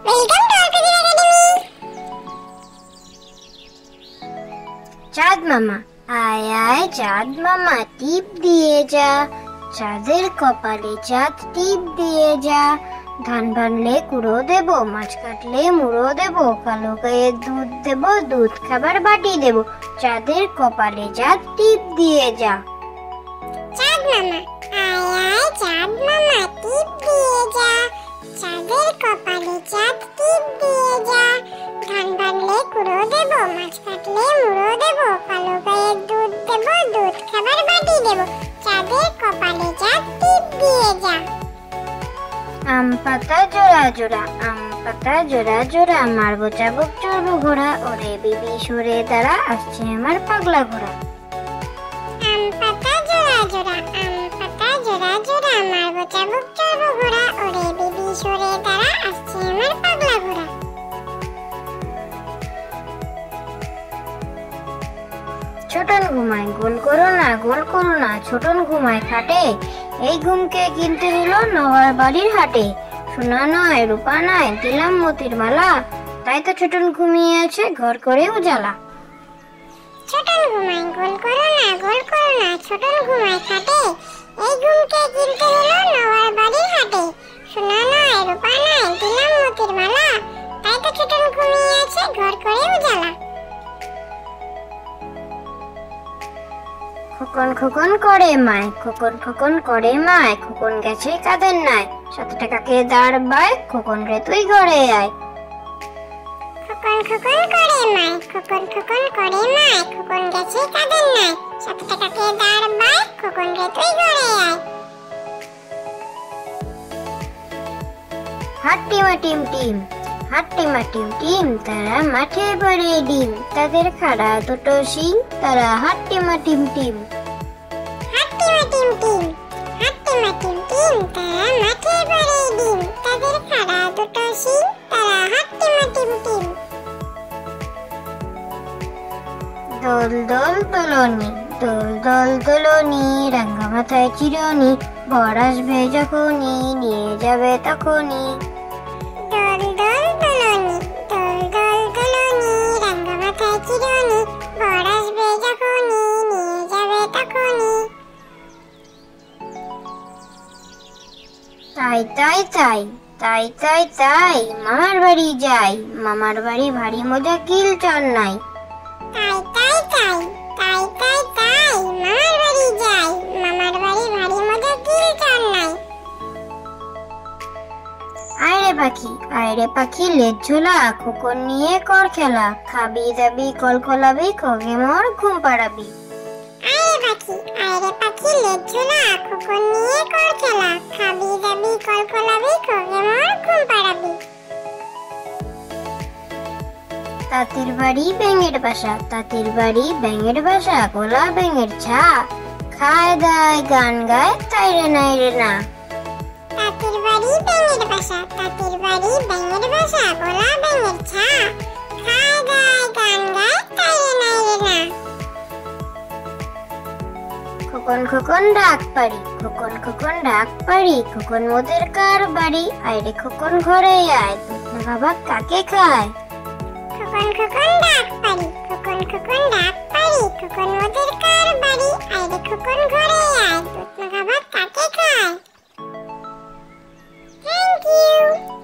Welcome to RPG academy. চাঁদ মামা আয় আয়, চাঁদ মামা টিপ দিয়ে যা, চাঁদের কপালে চাঁদ টিপ দিয়ে যা। ধান ভানলে কুড়ো দেব, মাছ কাটলে মুড়ো দেব, কালো গায়ে দুধ দেব, দুধ খাবার বাটি দেব, চাঁদের কপালে চাঁদ টিপ দিয়ে যা। চাঁদ মামা আয় আয়, চাঁদ মামা টিপ দিয়ে যা, চাঁদের কপালে চাঁদ টিপ দিয়ে যা। ধান ভানলে কুড়ো দেব, মাছ কাটলে মুড়ো দেব, কালো গায়ে দুধ দেব, দুধ খাবার বাটি দেব, চাঁদের কপালে চাঁদ টিপ দিয়ে যা। আম পাতা জোড়া জোড়া, আম পাতা জোড়া জোড়া, মারবো চাবুক চড়বো ঘোড়া, ওরে বিবি সরে দাঁড়া, আসছে আমার পাগলা ঘোড়া। আম পাতা জোড়া জোড়া, আম পাতা জোড়া জোড়া, মারবো চাবুক চড়বো ঘোড়া, ওরে বিবি সরে দাঁড়া, আসছে আমার পাগলা ঘোড়া। ছোটন ঘুমায় গোল করো না, গোল করো না, ছোটন ঘুমায় খাটে, এই ঘুমকে কিনতে হলো নওয়ার বাড়ির হাটে। সোনা নয় রূপা নয়, দিলাম মতির মালা, তাই তো ছোটন ঘুমিয়ে আছে ঘর করে উজালা। ছোটন ঘুমায় গোল করো না, গোল করো না, ছোটন ঘুমায় খাটে, এই ঘুমকে কিনতে হলো নওয়ার বাড়ির হাটে। সোনা নয় রূপা নয়, দিলাম মতির মালা, তাই তো ছোটন ঘুমিয়ে আছে ঘর করে উজালা। খোকন খোকন করে মায়, খোকন খোকন করে মায়, খোকন গেছে কাদের নাই, 7 টাকাকে দাঁড় বায়, খোকন রে তুই ঘরে আয়। খোকন খোকন করে মায়, খোকন খোকন করে মায়, খোকন গেছে কাদের নাই, 7 টাকাকে দাঁড় বায়, খোকন রে তুই ঘরে আয়। হাট্টিমা টিম টিম, হাট্টিমা টিম টিম, তারা মাঠে ভরে ডিম, তাদের খাড়া দুটো শিং, তারা হাট্টিমা টিম টিম। হাট্টিমা টিম টিম, হাট্টিমা টিম টিম, তারা মাঠে ভরে ডিম, তাদের খাড়া দুটো শিং, তারা হাট্টিমা টিম টিম। দোল দোল দোলনি, দোল দোল দোলনি, রাঙ্গা মাথায় চিরনি, বর আসবে যখনই, নিয়ে যাবে তখনই। দোল দোল দোলনি, দোল দোল দোলনি, রাঙ্গা মাথায় চিরনি, বর আসবে যখনই, নিয়ে যাবে তখনই। তাই তাই তাই, তাই তাই তাই, মামার বাড়ি যাই, মামার বাড়ি ভারী মজা কিল চল নাই। তাই তাই তাই, তাই তাই তাই, মামার বাড়ি যাই, মামার বাড়ি ভারী মজা কিল চল নাই। আয়রে পাখি, আয়রে পাখি লেজ ঝোলা, খোকন নিয়ে কর খেলা, খাবি দাবি কল খোলাবি, খোগে মোর ঘুম পাড়াবি। আয়রে পাখি, আয়রে পাখি লেজ ঝোলা, খোকন নিয়ে কর খেলা, খাবি দাবি কল খোলাবি, খোগে মোর ঘুম পাড়াবি। তাঁতির বাড়ি ব্যাঙের বাসা, তাঁতির বাড়ি ব্যাঙের বাসা, গোলা ব্যাঙের ছা, খায় দায় গান গায়, তাই রে নাই রে না। তাঁতির বাড়ি ব্যাঙের বাসা, তাঁতির বাড়ি ব্যাঙের বাসা, গোলা ব্যাঙের ছা, খায় দায় গান গায়, তাই রে নাই রে না। খোকন খোকন ডাক পারি, খোকন খোকন ডাক পারি, খোকন মোদের কার বাড়ি, আয়রে খোকন ঘরে আয়, দুধ না বাবা কাকে খায়। খোকন খোকন ডাক পারি, খোকন খোকন ডাক পারি, খোকন ওদের কার বাড়ি, আইরে খোকন ঘরে আয়, দুধ না খাবার কাকে খায়। Thank you.